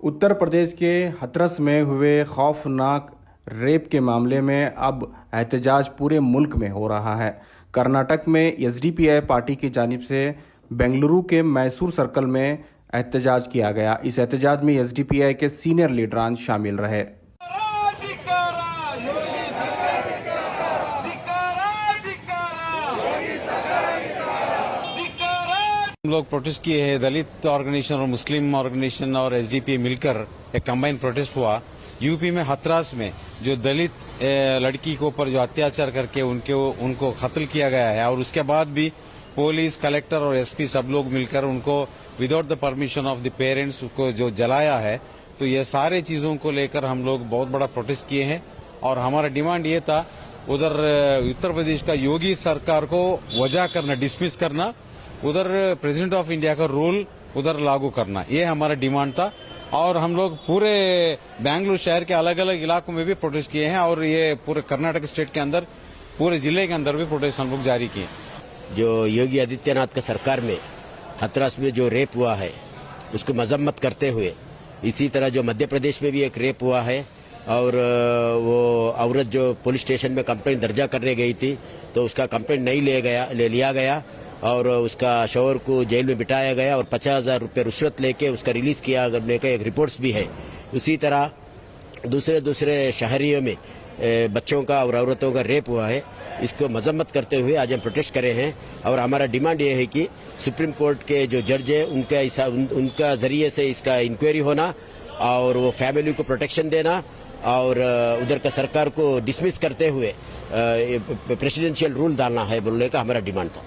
उत्तर प्रदेश के हथरस में हुए खौफनाक रेप के मामले में अब एहतजाज पूरे मुल्क में हो रहा है। कर्नाटक में एसडीपीआई पार्टी की जानिब से बेंगलुरु के मैसूर सर्कल में एहतजाज किया गया। इस एहतजाज में एसडीपीआई के सीनियर लीडरान शामिल रहे। हम लोग प्रोटेस्ट किए हैं। दलित ऑर्गेनाइजेशन और मुस्लिम ऑर्गेनाइजेशन और एसडीपी मिलकर एक कंबाइन प्रोटेस्ट हुआ। यूपी में हथरास में जो दलित लड़की के ऊपर जो अत्याचार करके उनको कत्ल किया गया है और उसके बाद भी पुलिस, कलेक्टर और एसपी सब लोग मिलकर उनको without the permission of the parents को जो जलाया है, तो ये सारे चीजों को लेकर हम लोग बहुत बड़ा प्रोटेस्ट किए हैं। और हमारा डिमांड ये था उधर उत्तर प्रदेश का योगी सरकार को वजह करना, डिसमिस करना, उधर प्रेसिडेंट ऑफ इंडिया का रूल उधर लागू करना, ये हमारा डिमांड था। और हम लोग पूरे बेंगलुरु शहर के अलग अलग इलाकों में भी प्रोटेस्ट किए हैं और ये पूरे कर्नाटक स्टेट के अंदर, पूरे जिले के अंदर भी प्रोटेस्ट हम लोग जारी किए। जो योगी आदित्यनाथ का सरकार में हथरास में जो रेप हुआ है उसको मजम्मत करते हुए, इसी तरह जो मध्य प्रदेश में भी एक रेप हुआ है और वो औरत जो पुलिस स्टेशन में कंप्लेंट दर्जा करने गई थी तो उसका कंप्लेंट नहीं ले लिया गया और उसका शोहर को जेल में बिठाया गया और 50,000 रुपये रिश्वत लेके उसका रिलीज किया करने का एक रिपोर्ट्स भी है। उसी तरह दूसरे शहरियों में बच्चों का और औरतों का रेप हुआ है। इसको मजम्मत करते हुए आज हम प्रोटेस्ट करे हैं और हमारा डिमांड ये है कि सुप्रीम कोर्ट के जो जज है उनका जरिए से इसका इंक्वायरी होना और वो फैमिली को प्रोटेक्शन देना और उधर का सरकार को डिसमिस करते हुए प्रेसिडेंशियल रूल डालना है बोलने का हमारा डिमांड था।